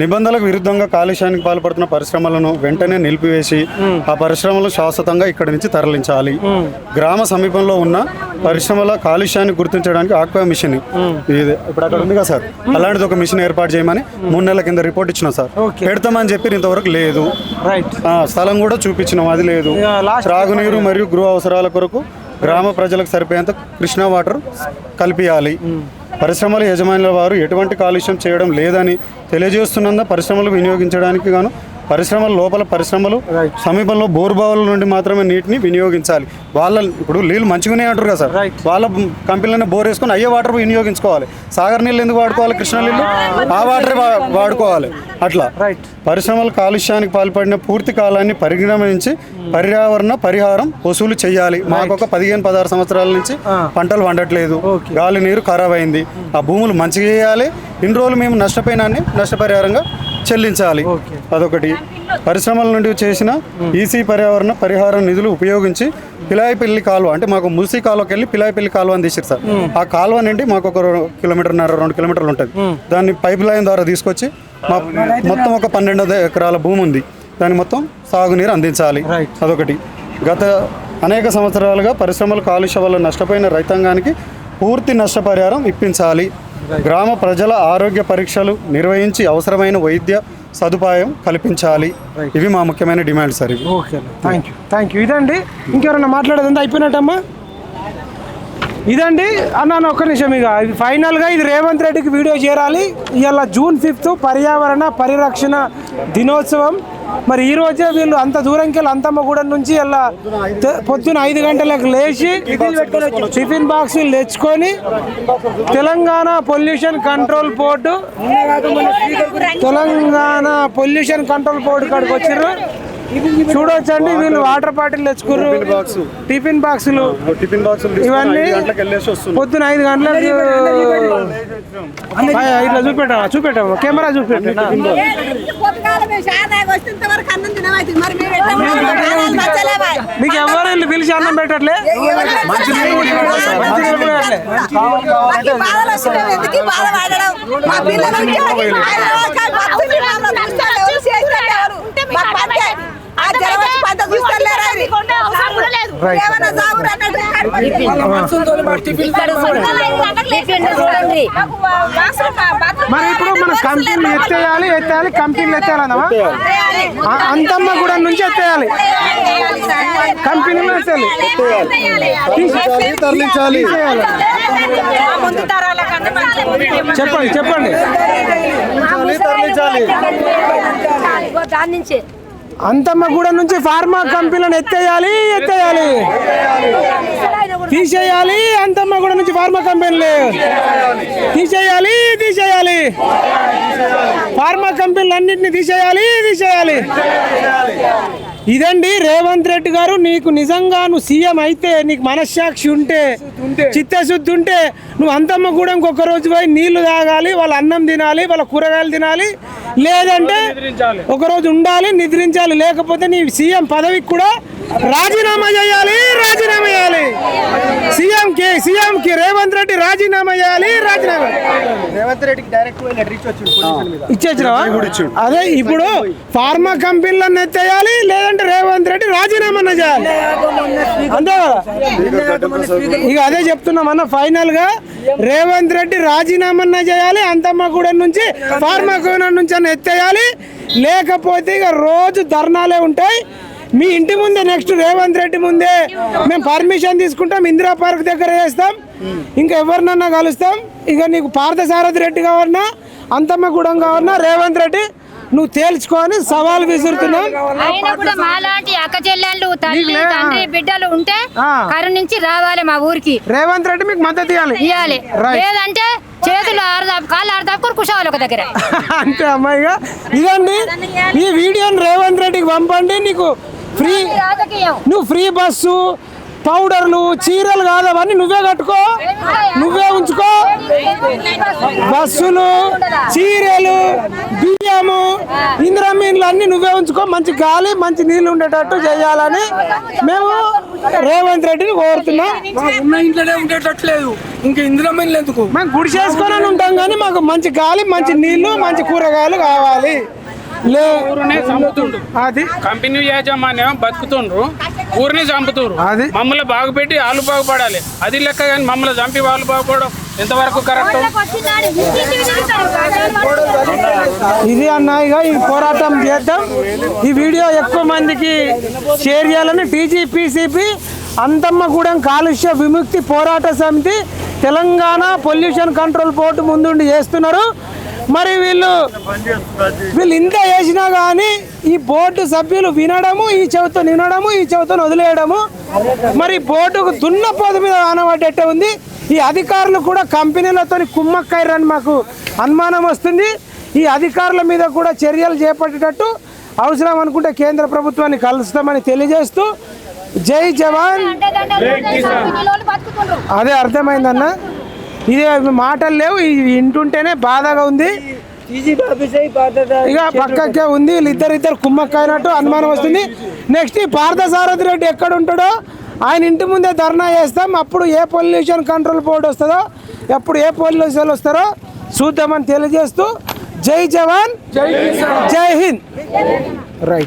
నిబంధనలకు విరుద్ధంగా కాలుష్యానికి పాల్పడుతున్న పరిశ్రమలను వెంటనే నిలిపివేసి ఆ పరిశ్రమలు శాశ్వతంగా ఇక్కడి నుంచి తరలించాలి. గ్రామ సమీపంలో ఉన్న పరిశ్రమల కాలుష్యాన్ని గుర్తించడానికి ఆక్వా మిషన్ ఇది ఇప్పుడు అక్కడ ఉంది కదా సార్, అలాంటిది ఒక మిషన్ ఏర్పాటు చేయమని 3 నెలల కింద రిపోర్ట్ ఇచ్చినాం సార్. పెడతామని చెప్పి ఇంతవరకు లేదు. స్థలం కూడా చూపించినాం, అది లేదు. త్రాగునీరు మరియు గృహ అవసరాల కొరకు గ్రామ ప్రజలకు సరిపోయేంత కృష్ణా వాటర్ కల్పించాలి. పరిశ్రమల యజమానుల వారు ఎటువంటి కాలుష్యం చేయడం లేదని తెలియజేస్తున్నందున పరిశ్రమలు వినియోగించడానికి గాను పరిశ్రమల లోపల పరిశ్రమలు సమీపంలో బోర్బావుల నుండి మాత్రమే నీటిని వినియోగించాలి. ఇప్పుడు నీళ్ళు మంచిగానే అంటారు కదా సార్, వాళ్ళ కంపెనీలోనే బోర్ వేసుకొని అయ్యే వాటర్ వినియోగించుకోవాలి. సాగర్ నీళ్ళు ఎందుకు వాడుకోవాలి? కృష్ణా నీళ్ళు ఆ వాటరే వాడుకోవాలి. అట్లా పరిశ్రమల కాలుష్యానికి పాల్పడిన పూర్తి కాలాన్ని పరిగణించి పర్యావరణ పరిహారం వసూలు చేయాలి. మాకు ఒక 15-16 సంవత్సరాల నుంచి పంటలు వండట్లేదు, గాలి నీరు ఖరాబ్ అయింది, ఆ భూములు మంచిగా చేయాలి. ఇన్ని రోజులు మేము నష్టపోయినాన్ని నష్టపరిహారంగా చెల్లించాలి. అదొకటి. పరిశ్రమల నుండి చేసిన ఈసీ పర్యావరణ పరిహార నిధులు ఉపయోగించి పిలాయిపల్లి కాలువ, అంటే మాకు ముసి కాలువకి వెళ్ళి పిలాయిపల్లి కాలువ అని తీసారు సార్. ఆ కాలువ నుండి మాకు ఒక 1.5 కిలోమీటర్న్నర 2 కిలోమీటర్లు ఉంటుంది. దాన్ని పైప్ లైన్ ద్వారా తీసుకొచ్చి మొత్తం ఒక 12 ఎకరాల భూమి ఉంది, దాన్ని మొత్తం సాగునీరు అందించాలి. అదొకటి. గత అనేక సంవత్సరాలుగా పరిశ్రమల కాలుష్యం వల్ల నష్టపోయిన రైతాంగానికి పూర్తి నష్టపరిహారం ఇప్పించాలి. గ్రామ ప్రజల ఆరోగ్య పరీక్షలు నిర్వహించి అవసరమైన వైద్య సదుపాయం కల్పించాలి. ఇవి మా ముఖ్యమైన డిమాండ్ సార్. ఇవి. Okay, thank you. ఇదండి, ఇంకెవరన్నా మాట్లాడేదంతా అయిపోయినట్టమ్మా? ఇదండి అన్న, ఒక్క నిమిషం. ఇక ఇది ఫైనల్గా ఇది రేవంత్ రెడ్డికి వీడియో చేరాలి. ఇవాళ జూన్ 5 పర్యావరణ పరిరక్షణ దినోత్సవం. మరి ఈ రోజే వీళ్ళు అంత దూరంకి వెళ్ళి అంతమ్మగూడెం నుంచి ఇలా పొద్దున 5 గంటలకు లేచి టిఫిన్ బాక్సులు తెచ్చుకొని తెలంగాణ పొల్యూషన్ కంట్రోల్ బోర్డు కాడికి వచ్చారు. చూడొచ్చండి, వీళ్ళు వాటర్ బాటిల్ తెచ్చుకున్నారు, టిఫిన్ బాక్సులు ఇవన్నీ పొద్దున 5 గంటలకు ఇట్లా చూపెట్టాము కెమెరా చూపెట్టాము. మీకు ఎవరు వీళ్ళు పిలిచి అన్నం పెట్టట్లే? మరి ఇప్పుడు మన కంపెనీలు ఎత్తేయాలి, కంపెనీలు ఎత్తేయాలన్నమా? అంతమ్మగూడెం నుంచి ఎత్తేయాలి, కంపెనీలు తరలించాలి. చెప్పండి. అంతమ్మగూడెం నుంచి ఫార్మా కంపెనీలను ఎత్తేయాలి, తీసేయాలి. అంతమ్మగూడెం నుంచి ఫార్మా కంపెనీలు తీసేయాలి. ఫార్మా కంపెనీలు అన్నింటినీ తీసేయాలి. ఇదండి రేవంత్ రెడ్డి గారు, నీకు నిజంగా నువ్వు సీఎం అయితే, నీకు మనస్సాక్షి ఉంటే, చిత్తశుద్ధి ఉంటే, నువ్వు అంతమ్మగూడెంకి ఒక రోజు పోయి నీళ్లు తాగాలి, వాళ్ళ అన్నం తినాలి, వాళ్ళ కూరగాయలు తినాలి, లేదంటే ఒకరోజు ఉండాలి, నిద్రించాలి. లేకపోతే నీ సీఎం పదవికి కూడా రాజీనామా చేయాలి. సీఎంకి రేవంత్ రెడ్డి రాజీనామా చేయాలి. రేవంత్ రెడ్డికి డైరెక్ట్ ఇచ్చేచ్చినావా? అదే ఇప్పుడు ఫార్మా కంపెనీలను ఎత్తేయాలి, లేదంటే రేవంత్ రెడ్డి రాజీనామా చేయాలి, అంతే కదా? ఇక అదే చెప్తున్నామన్న, ఫైనల్ గా రేవంత్ రెడ్డి రాజీనామా చేయాలి, అంతమ్మగూడెం నుంచి ఫార్మా కంపెనీ నుంచి అన్న ఎత్తేయాలి. లేకపోతే ఇక రోజు ధర్నాలే ఉంటాయి. మీ ఇంటి ముందే నెక్స్ట్ రేవంత్ రెడ్డి ముందే మేము పర్మిషన్ తీసుకుంటాం, ఇందిరా పార్క్ దగ్గర చేస్తాం, ఇంకా ఎవరినన్నా కలుస్తాం. ఇక నీకు పార్థసారథి రెడ్డి కావన్నా, అంతమ్మగూడెం కావన్నా, రేవంత్ రెడ్డి నువ్వు తేల్చుకొని సవాల్ విసురుతున్నావు. అయినా కూడా మాలాంటి అక్క చెల్లెళ్ళు, తల్లి తండ్రి బిడ్డలు ఉంటే కరుణించి రావాలి మా ఊరికి. రేవంత్ రెడ్డి మీకు మద్దతు ఇవ్వాలి. లేదంటే చేతులు కాళ్ళు ఆడదాపుకొని కూర్చోవాలి ఒక దగ్గర. అంతే అమ్మాయిగా. ఇదండి ఈ వీడియోని రేవంత్ రెడ్డికి పంపండి. నీకు ఫ్రీ, నువ్వు ఫ్రీ బస్సు, పౌడర్లు, చీరలు కాదు, అవన్నీ నువ్వే కట్టుకో, నువ్వే ఉంచుకో. బస్సులు, చీరలు, బియ్యము, ఇంద్రమీన్లు అన్ని నువ్వే ఉంచుకో. మంచి గాలి, మంచి నీళ్లు ఉండేటట్టు చేయాలని మేము రేవంత్ రెడ్డిని కోరుతున్నాం. ఇంట్లోనే ఉండేటట్లేదు, ఇంకా ఇంద్రమీన్లు ఎందుకు? మేము గుడి చేసుకొని ఉంటాం, కానీ మాకు మంచి గాలి, మంచి నీళ్లు, మంచి కూరగాయలు కావాలి. అది కంపెనీ యాజమాన్యం బతుకుతుండ్రు, ఊరిని చంపుతున్నారు. అది మమ్మల్ని బాగుపెట్టి వాళ్ళు బాగుపడాలి, అది లెక్క. కానీ మమ్మల్ని చంపి వాళ్ళు బాగుపడడం ఎంతవరకు కరెక్ట్? ఇది అన్న, ఇక ఈ పోరాటం చేద్దాం. ఈ వీడియో ఎక్కువ మందికి షేర్ చేయాలని టీజీపీసీపీ అంతమ్మగూడెం కాలుష్య విముక్తి పోరాట సమితి తెలంగాణ పొల్యూషన్ కంట్రోల్ బోర్డు ముందుండి చేస్తున్నారు. మరి వీళ్ళు ఇంత చేసినా కానీ ఈ బోర్డు సభ్యులు వినడము, ఈ చెవితో వినడము, ఈ చెవితో వదిలేయడము. మరి బోర్డుకు దున్నపోతు మీద ఆనబడ్డట్టే ఉంది. ఈ అధికారులు కూడా కంపెనీలతో కుమ్మక్కయ్యారని మాకు అనుమానం వస్తుంది. ఈ అధికారుల మీద కూడా చర్యలు చేపట్టేటట్టు అవసరం అనుకుంటే కేంద్ర ప్రభుత్వాన్ని కలుస్తామని తెలియజేస్తూ జై జవాన్. అదే అర్థమైందన్న, ఇదే మాటలు లేవు, ఇవి వింటుంటేనే బాధగా ఉంది. ఇక పక్కకే ఉంది, వీళ్ళిద్దరిద్దరు కుమ్మక్కైనట్టు అనుమానం వస్తుంది. నెక్స్ట్ ఈ పార్థసారథి రెడ్డి ఎక్కడ ఉంటాడో ఆయన ఇంటి ముందే ధర్నా చేస్తాం. అప్పుడు ఏ పొల్యూషన్ కంట్రోల్ బోర్డు వస్తుందో, ఎప్పుడు ఏ పోలీసులు వస్తారో చూద్దామని తెలియజేస్తూ జై జవాన్ జై హింద్. రైట్.